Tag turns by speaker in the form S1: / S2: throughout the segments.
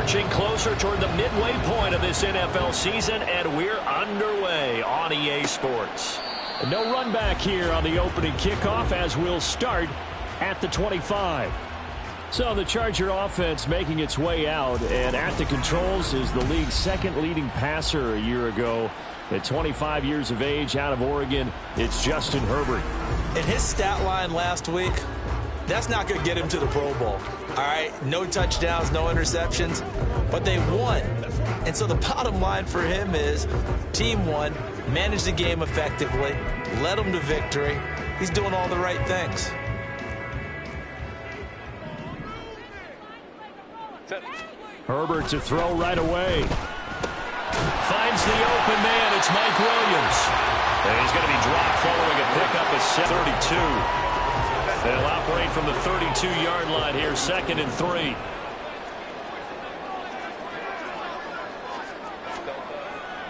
S1: Marching closer toward the midway point of this NFL season, and we're underway on EA Sports.
S2: No run back here on the opening kickoff as we'll start at the 25. So the Charger offense making its way out, and at the controls is the league's second leading passer a year ago. At 25 years of age, out of Oregon, it's Justin Herbert.
S3: And his stat line last week, that's not going to get him to the Pro Bowl. All right, no touchdowns, no interceptions, but they won. And so the bottom line for him is team won, managed the game effectively, led them to victory. He's doing all the right things.
S2: Herbert to throw right away. Finds the open man. It's Mike Williams.
S1: And he's going to be dropped following a pickup at 32. They'll operate from the 32-yard line here, 2nd and 3.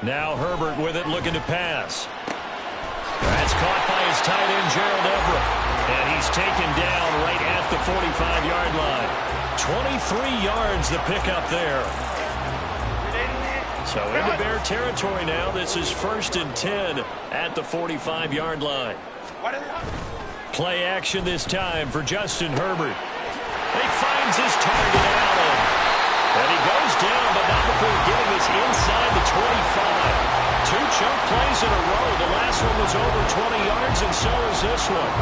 S2: Now Herbert with it, looking to pass. That's caught by his tight end, Gerald Everett.
S1: And he's taken down right at the 45-yard line. 23 yards the pickup there. So into Bear territory now. This is 1st and 10 at the 45-yard line.
S2: Play action this time for Justin Herbert.
S1: He finds his target, Allen. And he goes down, but not before getting this inside the 25. 2 chunk plays in a row. The last one was over 20 yards, and so is this one.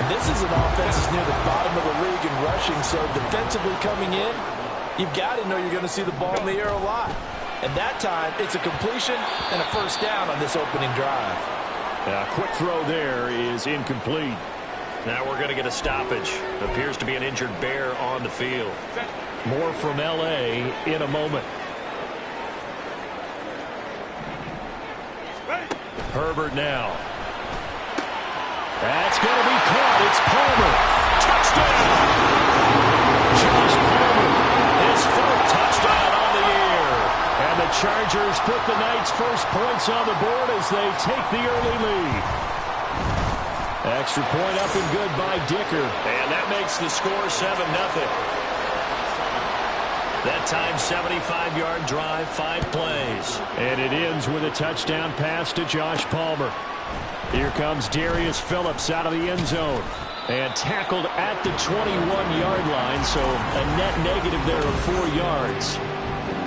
S3: And this is an offense that's near the bottom of the league in rushing, so defensively coming in, you've got to know you're going to see the ball in the air a lot. And that time, it's a completion and a first down on this opening drive.
S2: A quick throw there is incomplete.
S1: Now we're going to get a stoppage. Appears to be an injured Bear on the field.
S2: More from L.A. in a moment. Herbert now. That's going to be caught. It's Palmer. Touchdown! Josh Palmer, his 4th touchdown on the year. And the Chargers put the night's first points on the board as they take the early lead. Extra point up and good by Dicker.
S1: And that makes the score 7-0. That time, 75-yard drive, 5 plays.
S2: And it ends with a touchdown pass to Josh Palmer. Here comes Darius Phillips out of the end zone. And tackled at the 21-yard line, so a net negative there of 4 yards.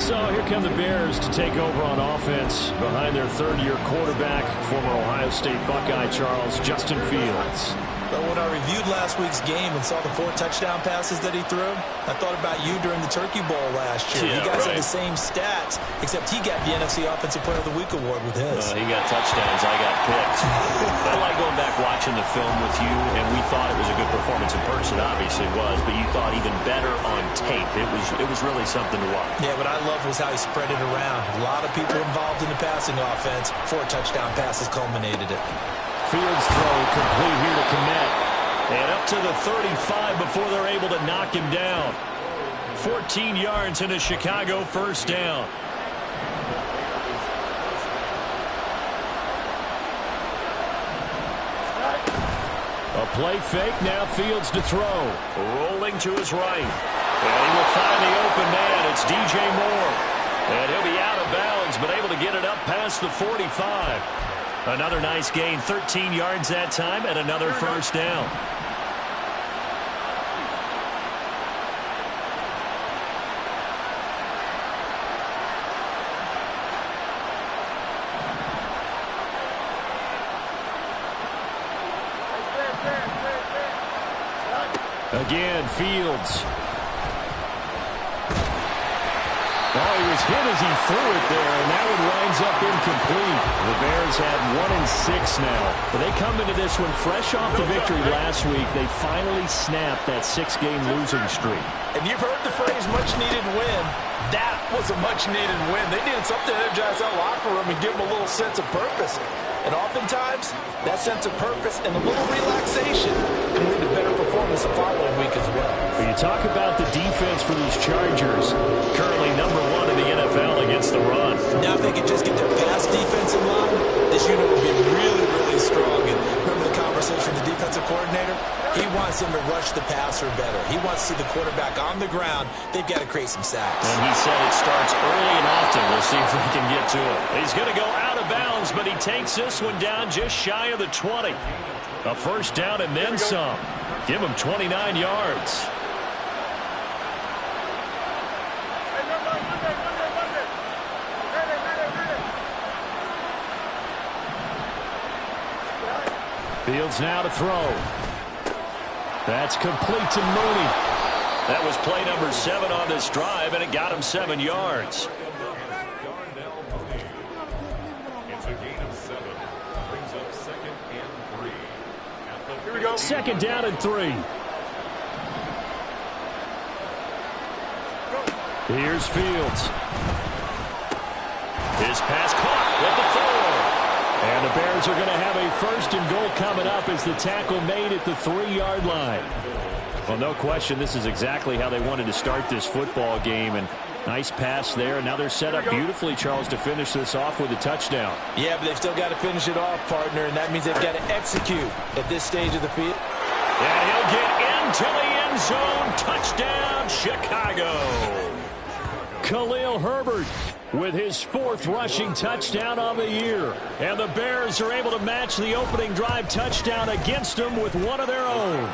S2: So here come the Bears to take over on offense behind their 3rd-year quarterback, former Ohio State Buckeye Charles Justin Fields.
S3: But when I reviewed last week's game and saw the 4 touchdown passes that he threw, I thought about you during the Turkey Bowl last year.
S1: Yeah,
S3: you guys
S1: right.
S3: had the same stats, except he got the NFC Offensive Player of the Week award with his.
S1: He got touchdowns. I got picks. I like going back watching the film with you, and we thought it was a good performance in person. Obviously it was, but you thought even better on tape. It was really something to watch.
S3: Yeah, what I loved was how he spread it around. A lot of people involved in the passing offense. 4 touchdown passes culminated it.
S2: Fields throw complete here to Kmet.
S1: And up to the 35 before they're able to knock him down. 14 yards in a Chicago first down.
S2: A play fake, now Fields to throw.
S1: Rolling to his right. And he will find the open man. It's DJ Moore. And he'll be out of bounds, but able to get it up past the 45. Another nice gain, 13 yards that time, and another first down.
S2: Again, Fields. Oh, he was hit as he threw it there, and that one winds up incomplete. The Bears have 1-6 now. But they come into this one fresh off the victory last week. They finally snapped that 6-game losing streak.
S3: And you've heard the phrase much-needed win. That was a much-needed win. They needed something to energize that locker room and give them a little sense of purpose. And oftentimes, that sense of purpose and a little relaxation can lead to better performance the following week as well.
S2: When you talk about the defense for these Chargers,
S1: Currently number 1 in the NFL against the run.
S3: Now if they could just get their pass defense in line, this unit would be really, really strong. And remember the conversation with the defensive coordinator? He wants wants them to rush the passer better. He wants to see the quarterback on the ground. They've got to create some sacks.
S1: And he said it starts early and often. We'll see if we can get to it. He's going to go out of bounds, but he takes this one down just shy of the 20. A first down and then some. Give him 29 yards.
S2: Fields now to throw. That's complete to Mooney.
S1: That was play number 7 on this drive, and it got him 7 yards.
S4: It's a gain of 7. Brings up 2nd and 3.
S2: Here we go. 2nd down and 3. Here's Fields.
S1: His pass caught at the 4.
S2: And the Bears are going to have a 1st and goal coming up as the tackle made at the 3-yard line. Well, no question, this is exactly how they wanted to start this football game. And nice pass there. Now they're set up beautifully, Charles, to finish this off with a touchdown.
S3: Yeah, but they've still got to finish it off, partner, and that means they've got to execute at this stage of the field.
S1: And he'll get into the end zone. Touchdown, Chicago.
S2: Khalil Herbert with his 4th rushing touchdown on the year. And the Bears are able to match the opening drive touchdown against them with one of their own.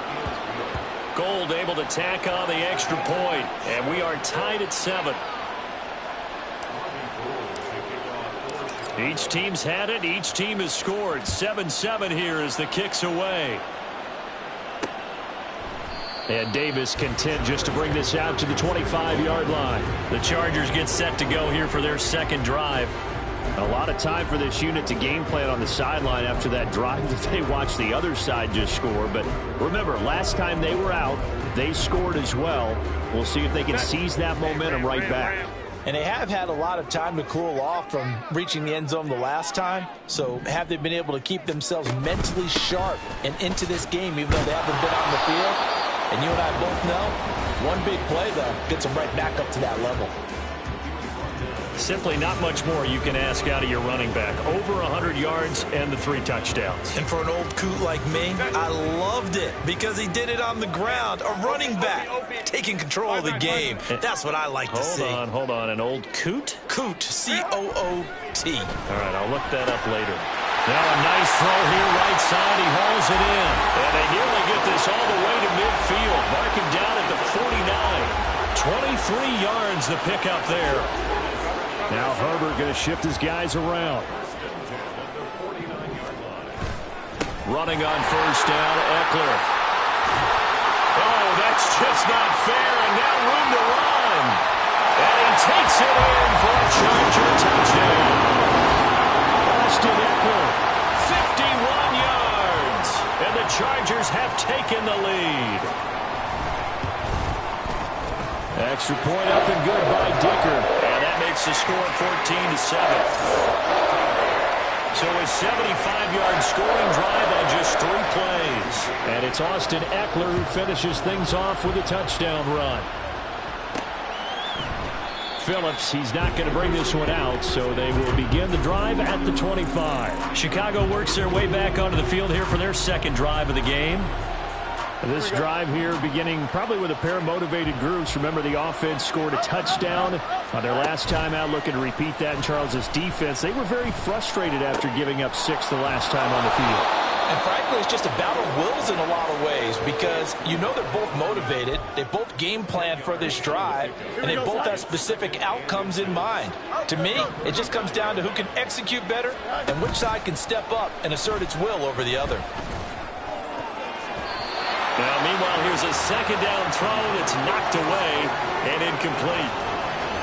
S1: Gold able to tack on the extra point, and we are tied at 7. Each team's had it. Each team has scored. 7-7 here as the kick's away.
S2: And Davis content just to bring this out to the 25-yard line.
S1: The Chargers get set to go here for their 2nd drive.
S2: A lot of time for this unit to game plan on the sideline after that drive that they watched the other side just score. But remember, last time they were out, they scored as well. We'll see if they can seize that momentum right back.
S3: And they have had a lot of time to cool off from reaching the end zone the last time. So have they been able to keep themselves mentally sharp and into this game even though they haven't been on the field? And you and I both know, one big play, though, gets them right back up to that level.
S1: Simply not much more you can ask out of your running back. Over 100 yards and the 3 touchdowns.
S3: And for an old coot like me, I loved it because he did it on the ground. A running back taking control of the game. That's what I like to see.
S1: Hold on. An old coot?
S3: Coot, C-O-O-T.
S1: All right, I'll look that up later. Now a nice throw here right side. He hauls it in. And they nearly get this all the way to midfield. Mark him down at the 49. 23 yards the pickup there.
S2: Now Herbert going to shift his guys around.
S1: Running on 1st down, Eckler. Oh, that's just not fair. And now room to run. And he takes it in for a Charger touchdown.
S2: Austin Eckler,
S1: 51 yards, and the Chargers have taken the lead.
S2: extra point up and good by Dicker.
S1: And that makes the score 14-7. So a 75-yard scoring drive on just 3 plays.
S2: And it's Austin Eckler who finishes things off with a touchdown run. Phillips, he's not going to bring this one out, so they will begin the drive at the 25.
S1: Chicago works their way back onto the field here for their 2nd drive of the game.
S2: This drive here beginning probably with a pair of motivated groups. Remember, the offense scored a touchdown on their last time out. Looking to repeat that in Charles's defense. They were very frustrated after giving up 6 the last time on the field.
S3: And frankly, it's just a battle of wills in a lot of ways because you know they're both motivated. They both game planned for this drive, and they both have specific outcomes in mind. To me, it just comes down to who can execute better and which side can step up and assert its will over the other.
S1: Now, meanwhile, here's a 2nd down throw that's knocked away and incomplete.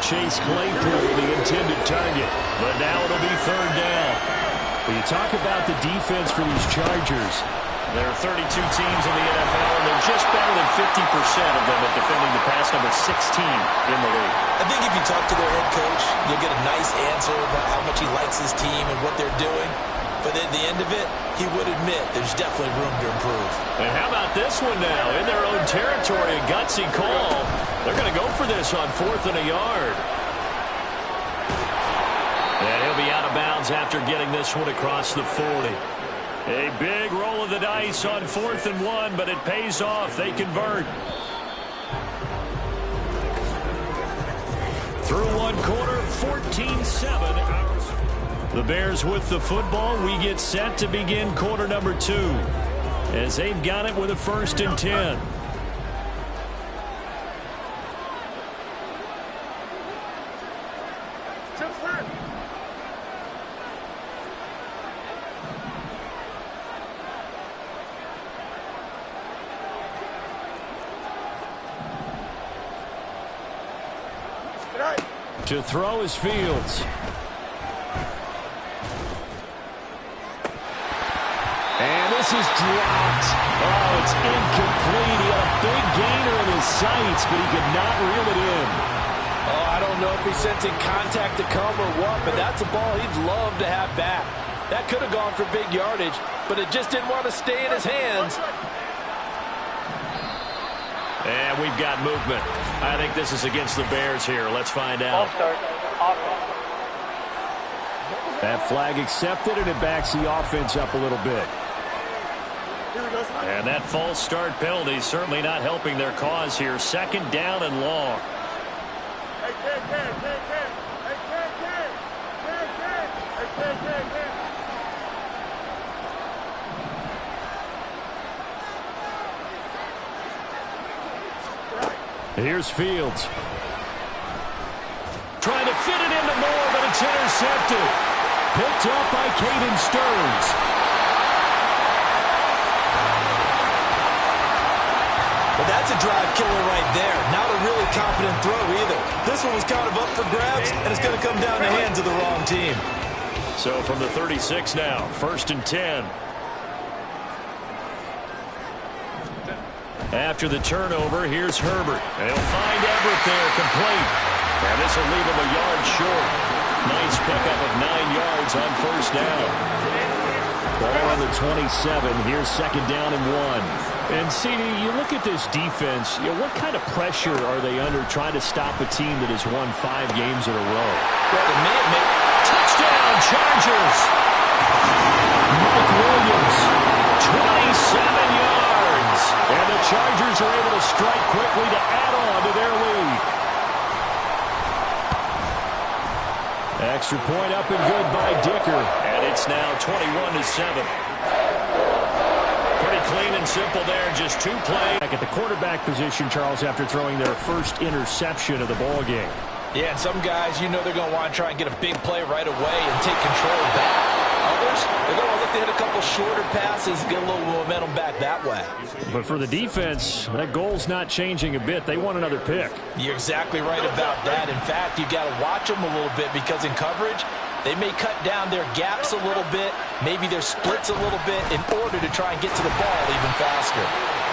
S2: Chase Claypool, the intended target.
S1: But now it'll be 3rd down.
S2: When you talk about the defense for these Chargers,
S1: there are 32 teams in the NFL, and they're just better than 50% of them at defending the pass, number 16 in the league.
S3: I think if you talk to their head coach, you'll get a nice answer about how much he likes his team and what they're doing. But at the end of it, he would admit there's definitely room to improve.
S1: And how about this one now? In their own territory, a gutsy call. They're going to go for this on 4th and a yard. And he'll be out of bounds after getting this one across the 40. A big roll of the dice on 4th and 1, but it pays off. They convert. Through one quarter, 14-7. The Bears with the football. We get set to begin quarter number 2 as they've got it with a 1st and 10. To throw is Fields. And this is dropped. Oh, it's incomplete. He had a big gainer in his sights, but he could not reel it in.
S3: Oh, I don't know if he's sensing contact to come or what, but that's a ball he'd love to have back. That could have gone for big yardage, but it just didn't want to stay in his hands.
S1: And we've got movement. I think this is against the Bears here. Let's find out.
S2: That flag accepted, and it backs the offense up a little bit.
S1: And that false start penalty certainly not helping their cause here. 2nd down and long.
S2: Here's Fields.
S1: Trying to fit it into Moore, but it's intercepted. Picked up by Caden Stearns.
S3: Well, that's a drive killer right there. Not a really confident throw either. This one was kind of up for grabs, and it's going to come down the hands of the wrong team.
S1: So from the 36 now, 1st and 10. After the turnover, here's Herbert. They'll find Everett there, complete. And this will leave him a yard short. Nice pickup of 9 yards on 1st down.
S2: Ball on the 27. Here's 2nd down and 1. And, CD, you look at this defense, what kind of pressure are they under trying to stop a team that has won 5 games in a row?
S1: Touchdown, Chargers!
S2: Mike Williams.
S1: 27 yards.
S2: And the Chargers are able to strike quickly to add on to their lead. Extra point up and good by Dicker.
S1: And it's now 21-7. Pretty clean and simple there, just 2 plays.
S2: Back at the quarterback position, Charles, after throwing their first interception of the ball game.
S3: Yeah, and some guys, they're going to want to try and get a big play right away and take control back. Others, they're going to look to hit a couple shorter passes, get a little momentum back that way.
S2: But for the defense, that goal's not changing a bit. They want another pick.
S3: You're exactly right about that. In fact, you got to watch them a little bit because in coverage, they may cut down their gaps a little bit, maybe their splits a little bit in order to try and get to the ball even faster.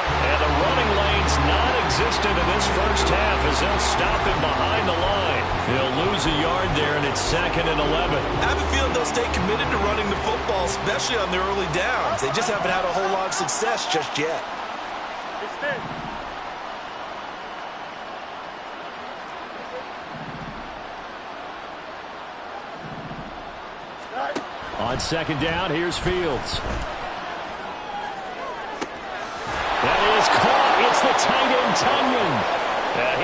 S1: And the running lane's non-existent in this first half as they'll stop him behind the line. He'll lose a yard there, and it's 2nd and 11.
S3: I have a feeling they'll stay committed to running the football, especially on their early downs. They just haven't had a whole lot of success just yet.
S2: On 2nd down, here's Fields.
S1: That is caught. It's the tight end, Tunyon.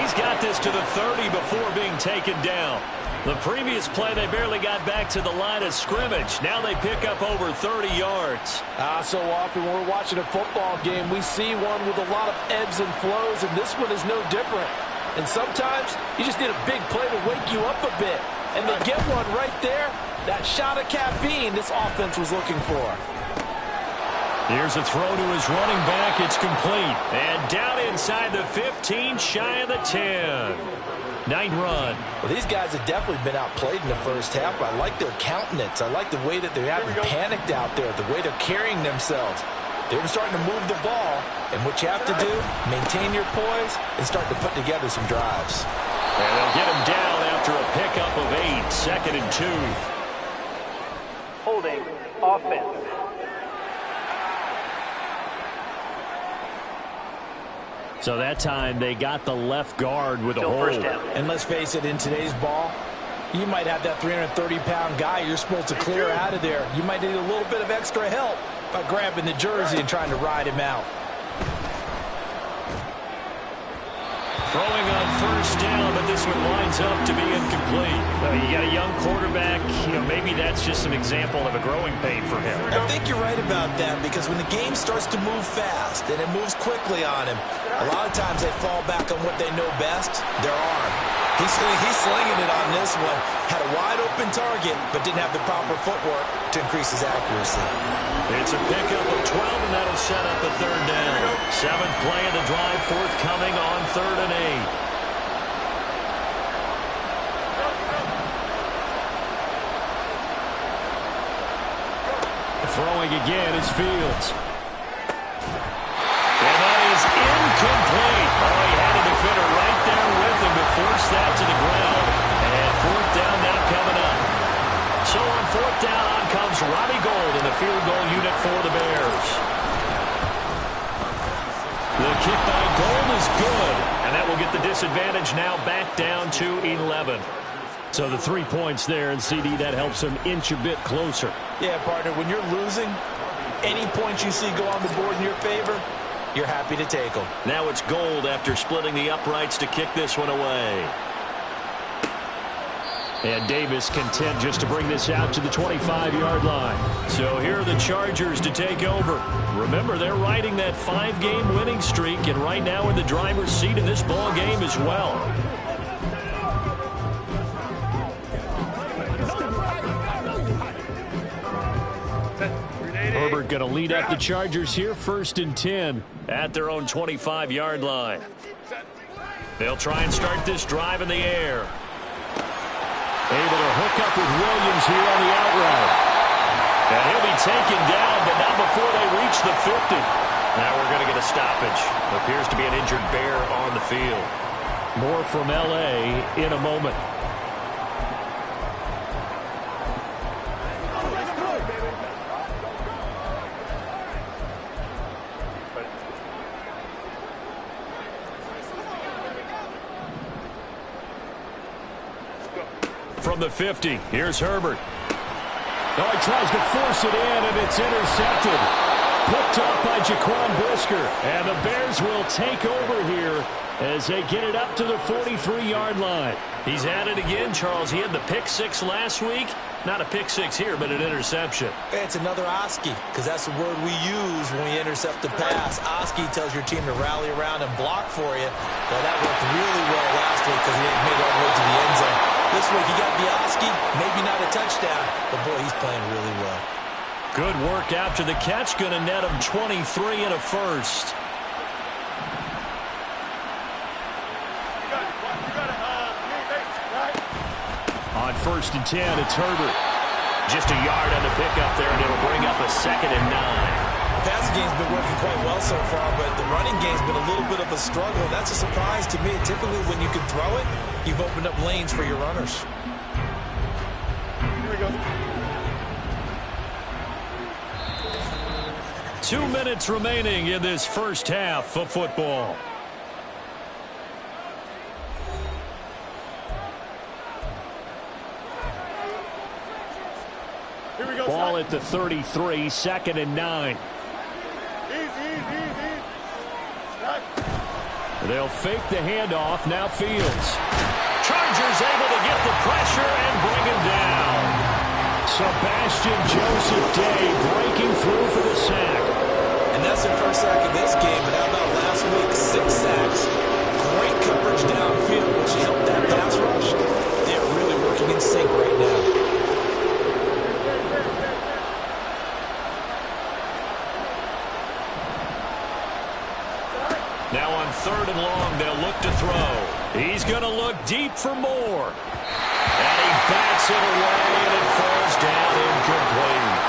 S1: He's got this to the 30 before being taken down. The previous play, they barely got back to the line of scrimmage. Now they pick up over 30 yards.
S3: So often when we're watching a football game, we see one with a lot of ebbs and flows, and this one is no different. And sometimes you just need a big play to wake you up a bit. And they get one right there. That shot of caffeine this offense was looking for.
S1: Here's a throw to his running back. It's complete. And down inside the 15, shy of the 10. Nice run.
S3: Well, these guys have definitely been outplayed in the first half. I like their countenance. I like the way that they haven't panicked out there, the way they're carrying themselves. They're starting to move the ball, and what you have to do, maintain your poise and start to put together some drives.
S1: And they'll get him down after a pickup of 8, 2nd and 2.
S5: Holding offense.
S2: So that time they got the left guard with a hold.
S3: And let's face it, in today's ball, you might have that 330-pound guy you're supposed to clear out of there. You might need a little bit of extra help. by grabbing the jersey and trying to ride him out.
S1: Throwing on first down, but this one winds up to be incomplete. You got a young quarterback. Maybe that's just an example of a growing pain for him.
S3: I think you're right about that, because when the game starts to move fast and it moves quickly on him, a lot of times they fall back on what they know best, their arm. He's slinging it on this one. Had a wide-open target, but didn't have the proper footwork to increase his accuracy.
S1: It's a pickup of 12, and that'll set up a third down. 7th play of the drive, forthcoming on 3rd and 8.
S2: Throwing again is Fields.
S1: And that is incomplete. Oh, he had a defender right there with him to force that to the ground. And 4th down now coming up. So on 4th down, on comes Robbie Gould in the field goal unit for the Bears. The kick by Gould is good. And that will get the disadvantage now back down to 11.
S2: So the 3 points there, and CD, that helps him inch a bit closer.
S3: Yeah, partner, when you're losing, any points you see go on the board in your favor, you're happy to take them.
S1: Now it's Gould after splitting the uprights to kick this one away.
S2: And Davis content just to bring this out to the 25-yard line.
S1: So here are the Chargers to take over. Remember, they're riding that 5-game winning streak, and right now in the driver's seat in this ball game as well.
S2: Herbert going to lead up the Chargers here, 1st and 10.
S1: At their own 25-yard line. They'll try and start this drive in the air.
S2: Able to hook up with Williams here on the out route.
S1: And he'll be taken down, but not before they reach the 50. Now we're going to get a stoppage. Appears to be an injured Bear on the field.
S2: More from L.A. in a moment.
S1: From the 50, here's Herbert.
S2: Oh, he tries to force it in, and it's intercepted. Picked up by Jaquan Brisker. And the Bears will take over here as they get it up to the 43-yard line.
S1: He's at it again, Charles. He had the pick 6 last week. Not a pick 6 here, but an interception.
S3: It's another Oski, because that's the word we use when we intercept the pass. Oski tells your team to rally around and block for you. Well, that worked really well last week because he didn't make it all the way to the end zone. This week he got the Oski, maybe not a touchdown, but boy, he's playing really well.
S1: Good work after the catch. Going to net him 23 and a first.
S2: On 1st and 10, it's Herbert.
S1: Just a yard on the pickup there, and it'll bring up a 2nd and 9.
S3: The passing game's been working quite well so far, but the running game's been a little bit of a struggle. That's a surprise to me. Typically, when you can throw it, you've opened up lanes for your runners.
S5: Here we go.
S1: 2 minutes remaining in this first half of football.
S5: Here we go.
S2: Ball at the 33, 2nd and 9.
S5: Easy.
S2: They'll fake the handoff. Now Fields.
S1: Chargers able to get the pressure and bring him down.
S2: Sebastian Joseph Day breaking through for the sack.
S3: And that's their first sack of this game, but how about last week? 6 sacks. Great coverage downfield, which helped that pass rush. They're really working in sync right now.
S1: Now on 3rd and long, they'll look to throw. He's going to look deep for more. And he bats it away, and it falls down incomplete.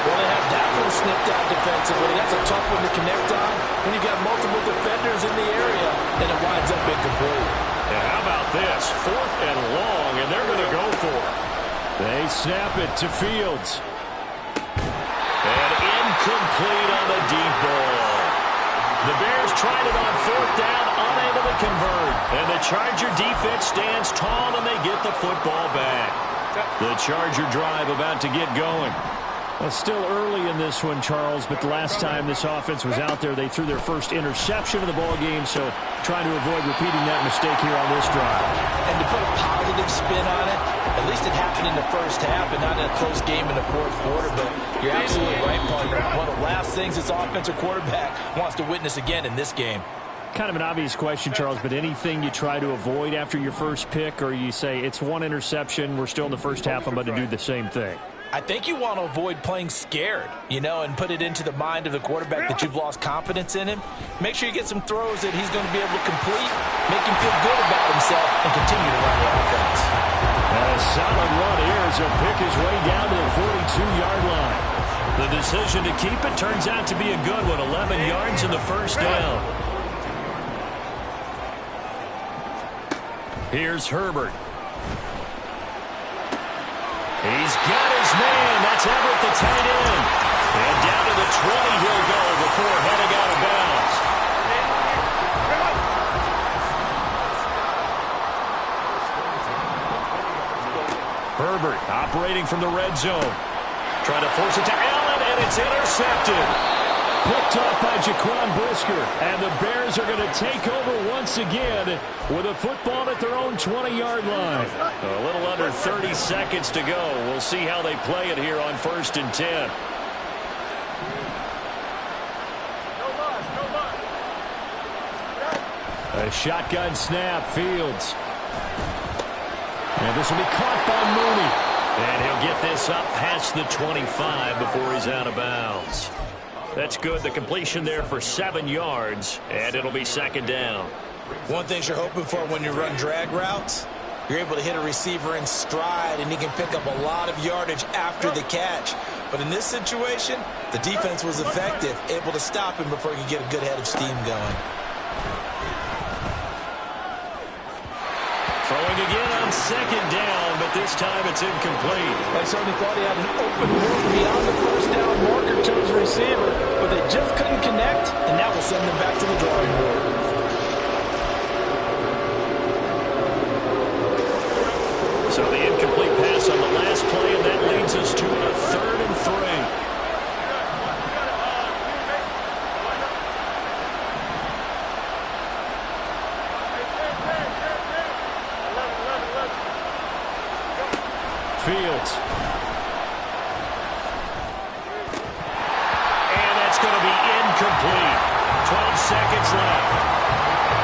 S3: Well, they have that one snipped out defensively. That's a tough one to connect on when you got multiple defenders in the area, and it winds up incomplete.
S1: And how about this? 4th and long, and they're going to go for it.
S2: They snap it to Fields.
S1: And incomplete on the deep ball. The Bears tried it on 4th down, unable to convert. And the Charger defense stands tall, and they get the football back. The Charger drive about to get going.
S2: Well, still early in this one, Charles, but the last time this offense was out there, they threw their first interception of the ball game, so trying to avoid repeating that mistake here on this drive.
S3: And to put a positive spin on it, at least it happened in the first half and not in a close game in the fourth quarter, but you're absolutely right, partner. One of the last things this offensive quarterback wants to witness again in this game.
S2: Kind of an obvious question, Charles, but anything you try to avoid after your first pick, or you say it's one interception, we're still in the first half, I'm going to do the same thing?
S3: I think you want to avoid playing scared, and put it into the mind of the quarterback that you've lost confidence in him. Make sure you get some throws that he's going to be able to complete, make him feel good about himself, and continue to run the offense.
S2: A solid run here as he'll pick his way down to the 42-yard line.
S1: The decision to keep it turns out to be a good one, 11 yards in the first down. Here's Herbert. He's got his man. That's Everett, the tight end. And down to the 20 he'll go before heading out of bounds. Herbert operating from the red zone. Trying to force it to Allen, and it's intercepted.
S2: Picked off by Jaquan Brisker, and the Bears are going to take over once again with a football at their own 20-yard line.
S1: A little under 30 seconds to go. We'll see how they play it here on 1st and 10.
S2: A shotgun snap, Fields. And this will be caught by Mooney.
S1: And he'll get this up past the 25 before he's out of bounds. That's good. The completion there for 7 yards, and it'll be 2nd down.
S3: One thing you're hoping for when you run drag routes, you're able to hit a receiver in stride, and he can pick up a lot of yardage after the catch. But in this situation, the defense was effective, able to stop him before he could get a good head of steam going.
S1: Throwing again on 2nd down, but this time it's incomplete.
S3: I certainly thought he had an open look beyond the first down marker to his receiver, but they just couldn't connect, and that will send them back to the drawing board.
S1: So the incomplete pass on the last play, and that leads us to a 3rd and 3.
S2: Fields.
S1: And that's going to be incomplete. 12 seconds left.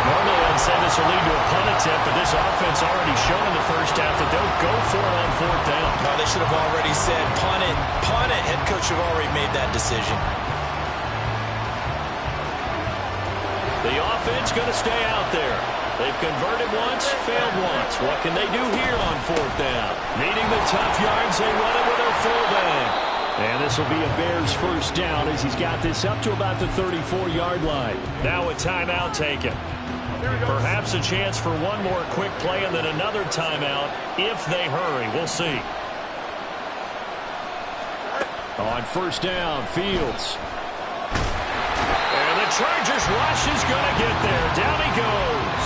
S1: Normally I'd say this will lead to a punt attempt, but this offense already shown in the first half that they'll go for it on 4th down.
S3: No, they should have already said punt it, punt it. Head coach should have already made that decision.
S1: The offense going to stay out there. They've converted once, failed once. What can they do here on 4th down? Needing the tough yards, they run it with their fullback.
S2: And this will be a Bears 1st down as he's got this up to about the 34-yard line.
S1: Now a timeout taken. Perhaps a chance for one more quick play and then another timeout if they hurry. We'll see.
S2: On 1st down, Fields.
S1: And the Chargers rush is going to get there. Down he goes.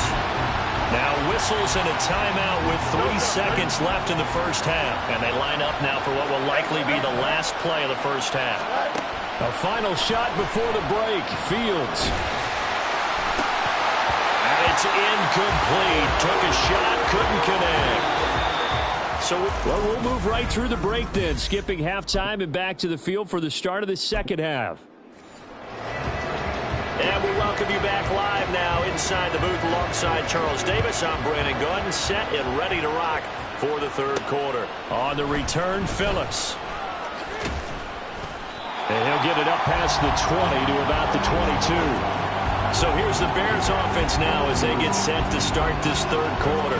S1: Now whistles and a timeout with 3 seconds left in the first half. And they line up now for what will likely be the last play of the first half.
S2: A final shot before the break. Fields.
S1: And it's incomplete. Took a shot, couldn't connect.
S2: So we'll move right through the break then, skipping halftime and back to the field for the start of the second half.
S1: And we welcome you back live now inside the booth alongside Charles Davis. I'm Brandon Gunn, set and ready to rock for the 3rd quarter.
S2: On the return, Phillips. And he'll get it up past the 20 to about the 22.
S1: So here's the Bears offense now as they get set to start this 3rd quarter.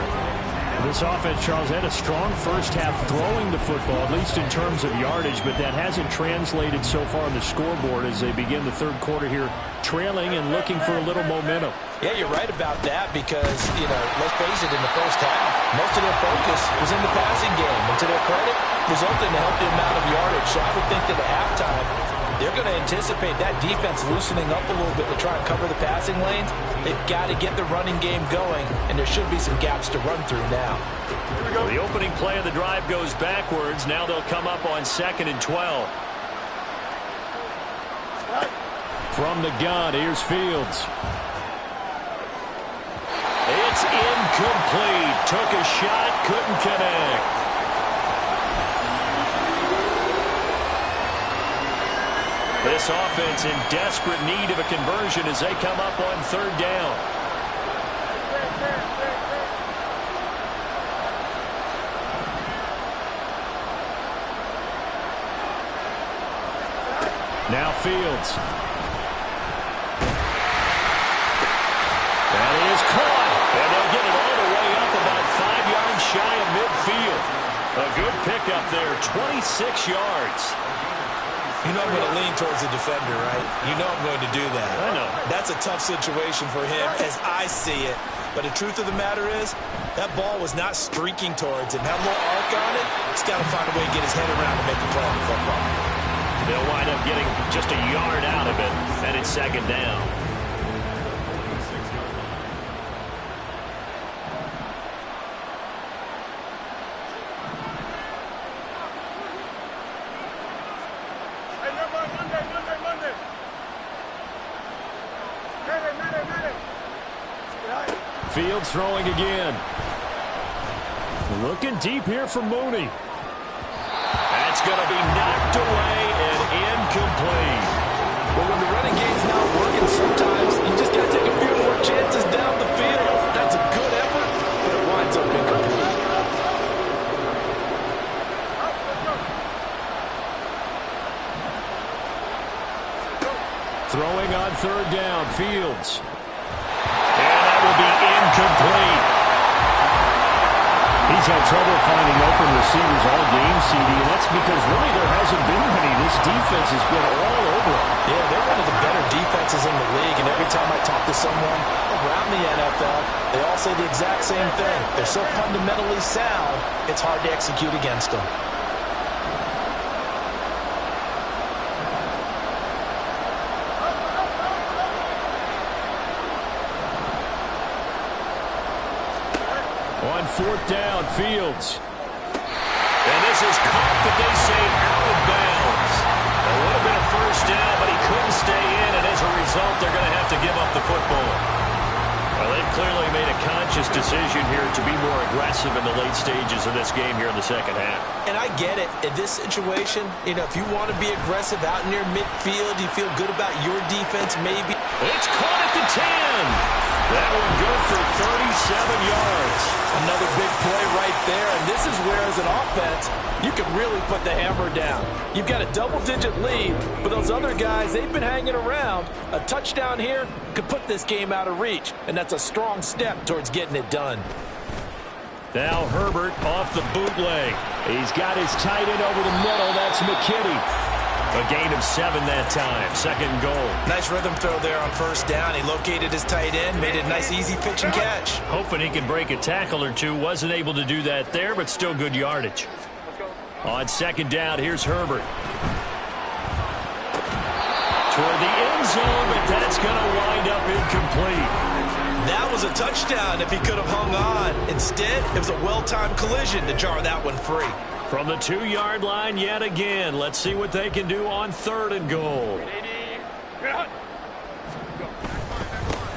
S2: This offense, Charles, had a strong first half throwing the football, at least in terms of yardage, but that hasn't translated so far on the scoreboard as they begin the 3rd quarter here, trailing and looking for a little momentum.
S3: Yeah, you're right about that because, let's face it, in the first half, most of their focus was in the passing game. And to their credit, resulted in a healthy amount of yardage. So I would think that at halftime, they're going to anticipate that defense loosening up a little bit to try and cover the passing lanes. They've got to get the running game going, and there should be some gaps to run through now.
S1: The opening play of the drive goes backwards. Now they'll come up on 2nd and 12.
S2: From the gun, here's Fields.
S1: It's incomplete. Took a shot, couldn't connect. This offense in desperate need of a conversion as they come up on third down.
S2: Now Fields. That is caught. And they'll get it all the way up about 5 yards shy of midfield. A good pickup there, 26 yards.
S3: You know I'm going to lean towards the defender, right? You know I'm going to do that.
S1: I know.
S3: That's a tough situation for him as I see it. But the truth of the matter is, that ball was not streaking towards him. Had a little arc on it. He's got to find a way to get his head around and make a play on the football.
S1: They'll wind up getting just a yard out of it, and it's second down.
S2: Fields throwing again. Looking deep here for Mooney.
S1: That's going to be knocked away and incomplete.
S3: Well, when the running game's not working, sometimes you just got to take a few more chances down the field. That's a good effort, but it winds up incomplete.
S2: Throwing on third down, Fields.
S1: And that will be incomplete.
S2: He's had trouble finding open receivers all game, CD, and that's because really there hasn't been many. This defense has been all over him.
S3: Yeah, they're one of the better defenses in the league, and every time I talk to someone around the NFL, they all say the exact same thing. They're so fundamentally sound, it's hard to execute against them.
S2: On fourth down, Fields.
S1: And this is caught, but they say out of bounds. It would have been a first down, but he couldn't stay in, and as a result, they're going to have to give up the football. Well, they've clearly made a conscious decision here to be more aggressive in the late stages of this game here in the second half.
S3: And I get it. In this situation, you know, if you want to be aggressive out near midfield, you feel good about your defense, maybe.
S1: It's caught at the 10. That one good for 37 yards.
S3: Another big play right there, and this is where, as an offense, you can really put the hammer down. You've got a double-digit lead, but those other guys, they've been hanging around. A touchdown here could put this game out of reach, and that's a strong step towards getting it done.
S1: Now Herbert off the bootleg.
S2: He's got his tight end over the middle. That's McKitty.
S1: A gain of 7 that time. Second goal.
S3: Nice rhythm throw there on first down. He located his tight end, made it a nice, easy pitch and catch.
S1: Hoping he could break a tackle or two. Wasn't able to do that there, but still good yardage. On second down, here's Herbert. Toward the end zone, but that's going to wind up incomplete.
S3: That was a touchdown if he could have hung on. Instead, it was a well-timed collision to jar that one free.
S1: From the 2-yard line yet again. Let's see what they can do on third and goal.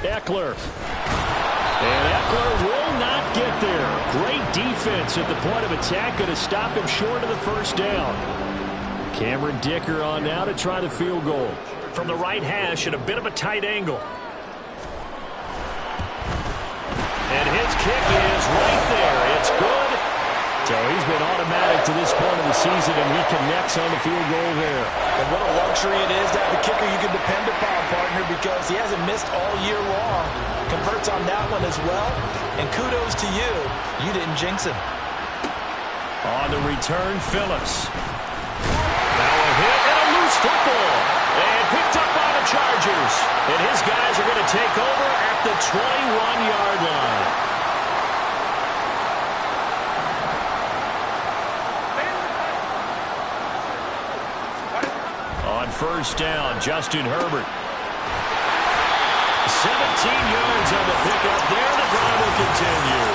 S2: Eckler. And Eckler will not get there. Great defense at the point of attack. Going to stop him short of the first down. Cameron Dicker on now to try the field goal.
S1: From the right hash at a bit of a tight angle. And his kick is right there. It's good.
S2: So he's been automatic to this point of the season, and he connects on the field goal there.
S3: And what a luxury it is to have a kicker you can depend upon, partner, because he hasn't missed all year long. Converts on that one as well. And kudos to you. You didn't jinx him.
S1: On the return, Phillips. Now a hit and a loose football. And picked up by the Chargers. And his guys are going to take over at the 21-yard line. On first down, Justin Herbert. 17 yards on the pickup there. The drive will continue.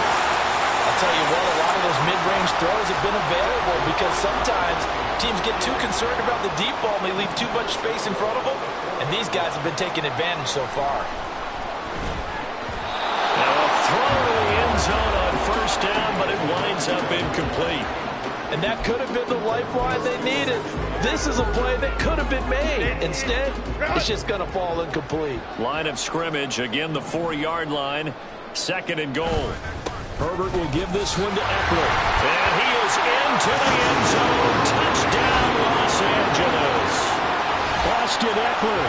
S3: I'll tell you what, a lot of those mid-range throws have been available because sometimes teams get too concerned about the deep ball and they leave too much space in front of them, and these guys have been taking advantage so far.
S1: Now a throw to the end zone on first down, but it winds up incomplete.
S3: And that could have been the lifeline they needed. This is a play that could have been made. Instead, it's just going to fall incomplete.
S1: Line of scrimmage, again the 4-yard line. 2nd and goal.
S2: Herbert will give this one to Eckler.
S1: And he is into the end zone. Touchdown, Los Angeles.
S2: Austin Eckler,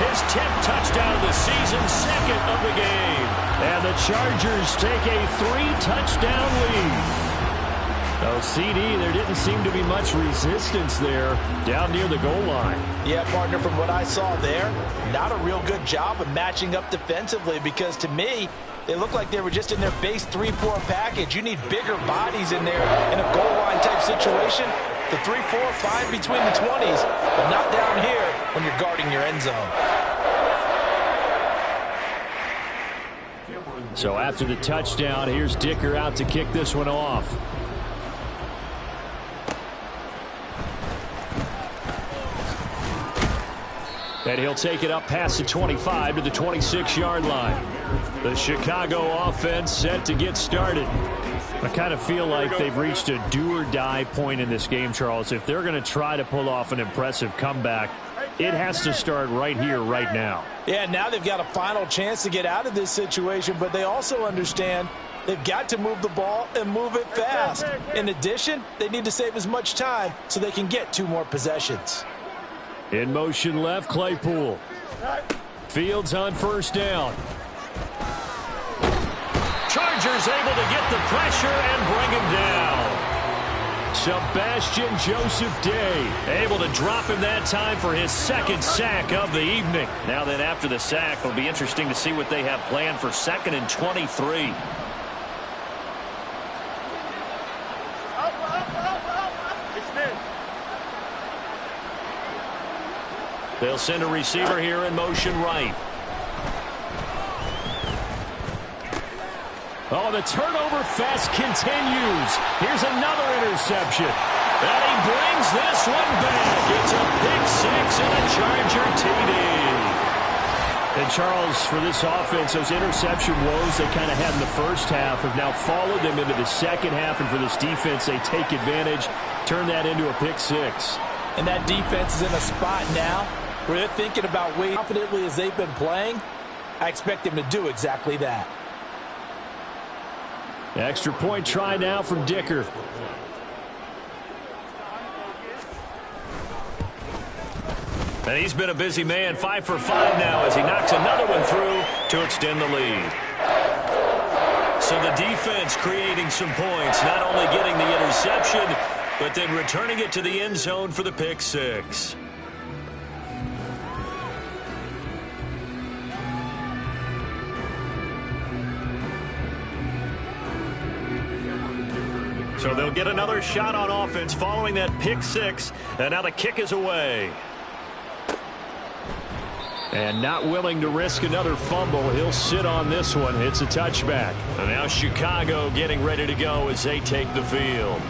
S1: His 10th touchdown of the season, 2nd of the game.
S2: and the Chargers take a 3-touchdown lead. Oh, CD, there didn't seem to be much resistance there down near the goal line.
S3: Yeah, partner, from what I saw there, not a real good job of matching up defensively because to me, they looked like they were just in their base 3-4 package. You need bigger bodies in there in a goal line type situation. The 3-4, fine between the 20s, but not down here when you're guarding your end zone.
S2: So after the touchdown, here's Dicker out to kick this one off. And he'll take it up past the 25 to the 26-yard line. The Chicago offense set to get started. I kind of feel like they've reached a do-or-die point in this game, Charles. If they're going to try to pull off an impressive comeback, it has to start right here, right now.
S3: Yeah, now they've got a final chance to get out of this situation, but they also understand they've got to move the ball and move it fast. In addition, they need to save as much time so they can get 2 more possessions.
S2: In motion left, Claypool. Fields on first down.
S1: Chargers able to get the pressure and bring him down.
S2: Sebastian Joseph Day
S1: Able to drop him that time for his 2nd sack of the evening. Now then, after the sack, it'll be interesting to see what they have planned for 2nd and 23. They'll send a receiver here in motion right.
S2: Oh, the turnover fest continues. Here's another interception.
S1: And he brings this one back. It's a pick 6 and a Charger TD.
S2: And Charles, for this offense, those interception woes they kind of had in the first half have now followed them into the second half. And for this defense, they take advantage, turn that into a pick 6.
S3: And that defense is in a spot now where they're thinking about way confidently as they've been playing. I expect them to do exactly that.
S2: Extra point try now from Dicker.
S1: And he's been a busy man, 5 for 5 now as he knocks another one through to extend the lead. So the defense creating some points, not only getting the interception, but then returning it to the end zone for the pick 6. So they'll get another shot on offense following that pick 6, and now the kick is away.
S2: And not willing to risk another fumble, he'll sit on this one. It's a touchback.
S1: And now Chicago getting ready to go as they take the field.